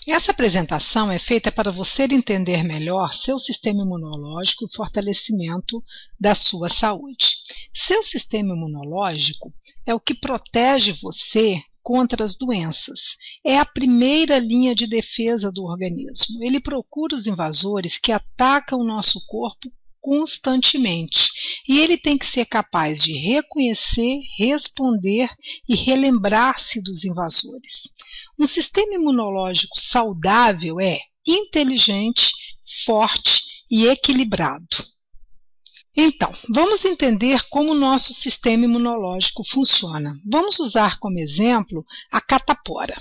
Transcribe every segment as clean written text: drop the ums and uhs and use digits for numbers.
Essa apresentação é feita para você entender melhor seu sistema imunológico e fortalecimento da sua saúde. Seu sistema imunológico é o que protege você contra as doenças. É a primeira linha de defesa do organismo. Ele procura os invasores que atacam o nosso corpo constantemente. E ele tem que ser capaz de reconhecer, responder e relembrar-se dos invasores. Um sistema imunológico saudável é inteligente, forte e equilibrado. Então, vamos entender como o nosso sistema imunológico funciona. Vamos usar como exemplo a catapora.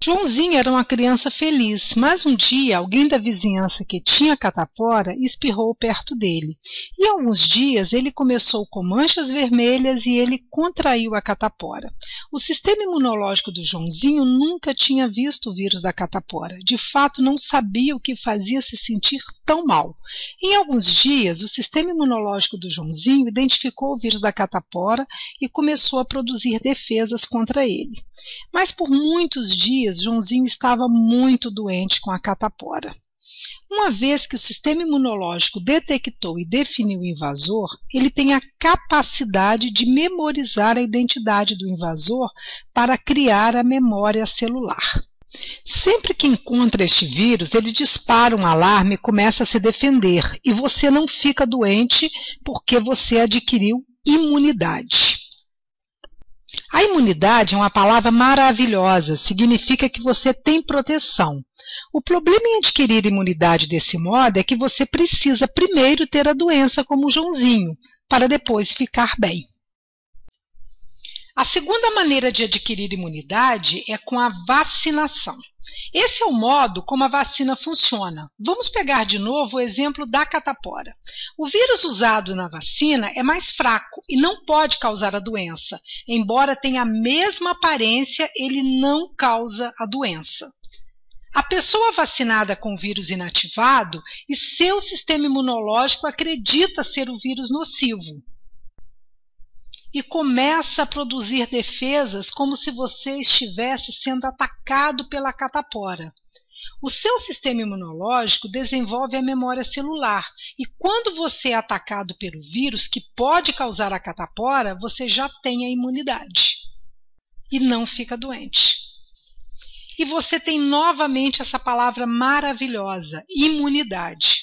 Joãozinho era uma criança feliz, mas um dia alguém da vizinhança que tinha catapora espirrou perto dele. E alguns dias ele começou com manchas vermelhas e ele contraiu a catapora. O sistema imunológico do Joãozinho nunca tinha visto o vírus da catapora. De fato, não sabia o que fazia se sentir tão mal. Em alguns dias, o sistema imunológico do Joãozinho identificou o vírus da catapora e começou a produzir defesas contra ele. Mas por muitos dias, Joãozinho estava muito doente com a catapora. Uma vez que o sistema imunológico detectou e definiu o invasor, ele tem a capacidade de memorizar a identidade do invasor para criar a memória celular. Sempre que encontra este vírus, ele dispara um alarme e começa a se defender, e você não fica doente porque você adquiriu imunidade. A imunidade é uma palavra maravilhosa, significa que você tem proteção. O problema em adquirir imunidade desse modo é que você precisa primeiro ter a doença como o Joãozinho, para depois ficar bem. A segunda maneira de adquirir imunidade é com a vacinação. Esse é o modo como a vacina funciona. Vamos pegar de novo o exemplo da catapora. O vírus usado na vacina é mais fraco e não pode causar a doença. Embora tenha a mesma aparência, ele não causa a doença. A pessoa vacinada com o vírus inativado e seu sistema imunológico acredita ser o vírus nocivo. E começa a produzir defesas como se você estivesse sendo atacado pela catapora. O seu sistema imunológico desenvolve a memória celular e quando você é atacado pelo vírus que pode causar a catapora, você já tem a imunidade e não fica doente. E você tem novamente essa palavra maravilhosa, imunidade.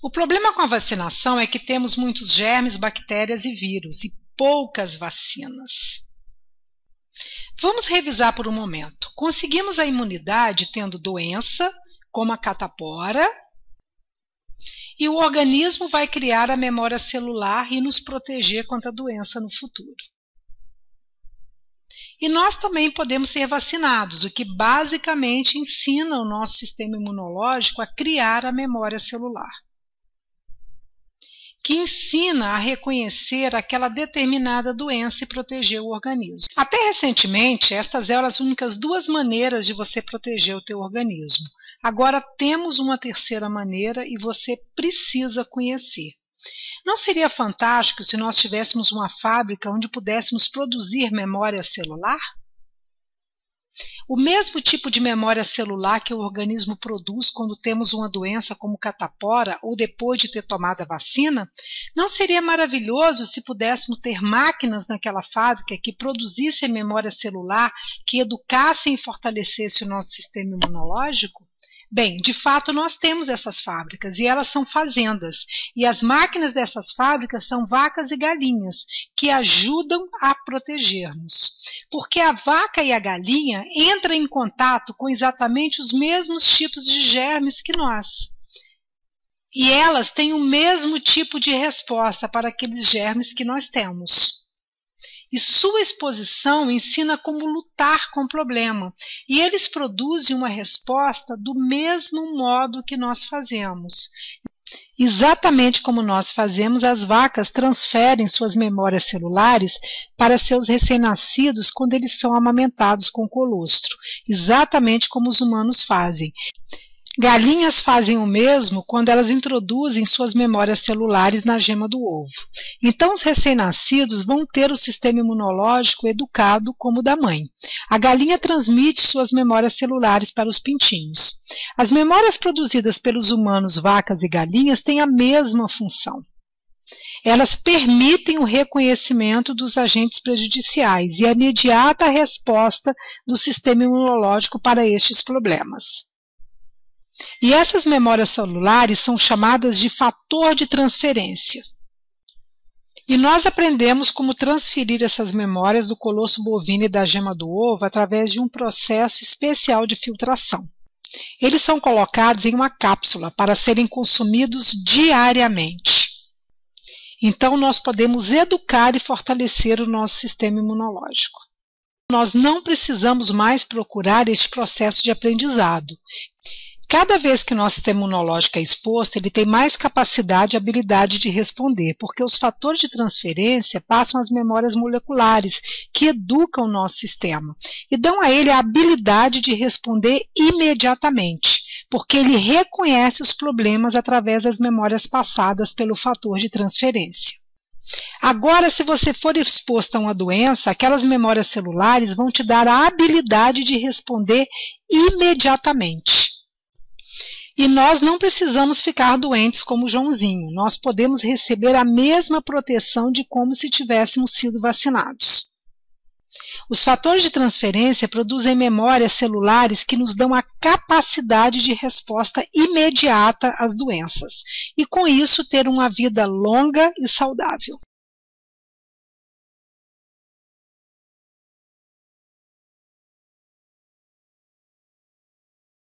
O problema com a vacinação é que temos muitos germes, bactérias e vírus e poucas vacinas. Vamos revisar por um momento. Conseguimos a imunidade tendo doença, como a catapora, e o organismo vai criar a memória celular e nos proteger contra a doença no futuro. E nós também podemos ser vacinados, o que basicamente ensina o nosso sistema imunológico a criar a memória celular, que ensina a reconhecer aquela determinada doença e proteger o organismo. Até recentemente, estas eram as únicas duas maneiras de você proteger o teu organismo. Agora temos uma terceira maneira e você precisa conhecer. Não seria fantástico se nós tivéssemos uma fábrica onde pudéssemos produzir memória celular? O mesmo tipo de memória celular que o organismo produz quando temos uma doença como catapora ou depois de ter tomado a vacina, não seria maravilhoso se pudéssemos ter máquinas naquela fábrica que produzissem memória celular, que educassem e fortalecessem o nosso sistema imunológico? Bem, de fato nós temos essas fábricas e elas são fazendas e as máquinas dessas fábricas são vacas e galinhas que ajudam a proteger-nos. Porque a vaca e a galinha entram em contato com exatamente os mesmos tipos de germes que nós. E elas têm o mesmo tipo de resposta para aqueles germes que nós temos. E sua exposição ensina como lutar com o problema. E eles produzem uma resposta do mesmo modo que nós fazemos. Exatamente como nós fazemos, as vacas transferem suas memórias celulares para seus recém-nascidos quando eles são amamentados com colostro. Exatamente como os humanos fazem. Galinhas fazem o mesmo quando elas introduzem suas memórias celulares na gema do ovo. Então, os recém-nascidos vão ter o sistema imunológico educado como o da mãe. A galinha transmite suas memórias celulares para os pintinhos. As memórias produzidas pelos humanos, vacas e galinhas têm a mesma função. Elas permitem o reconhecimento dos agentes prejudiciais e a imediata resposta do sistema imunológico para estes problemas. E essas memórias celulares são chamadas de fator de transferência. E nós aprendemos como transferir essas memórias do colosso bovino e da gema do ovo através de um processo especial de filtração. Eles são colocados em uma cápsula para serem consumidos diariamente. Então, nós podemos educar e fortalecer o nosso sistema imunológico. Nós não precisamos mais procurar este processo de aprendizado. Cada vez que o nosso sistema imunológico é exposto, ele tem mais capacidade e habilidade de responder, porque os fatores de transferência passam as memórias moleculares, que educam o nosso sistema, e dão a ele a habilidade de responder imediatamente, porque ele reconhece os problemas através das memórias passadas pelo fator de transferência. Agora, se você for exposto a uma doença, aquelas memórias celulares vão te dar a habilidade de responder imediatamente. E nós não precisamos ficar doentes como o Joãozinho, nós podemos receber a mesma proteção de como se tivéssemos sido vacinados. Os fatores de transferência produzem memórias celulares que nos dão a capacidade de resposta imediata às doenças, e com isso ter uma vida longa e saudável.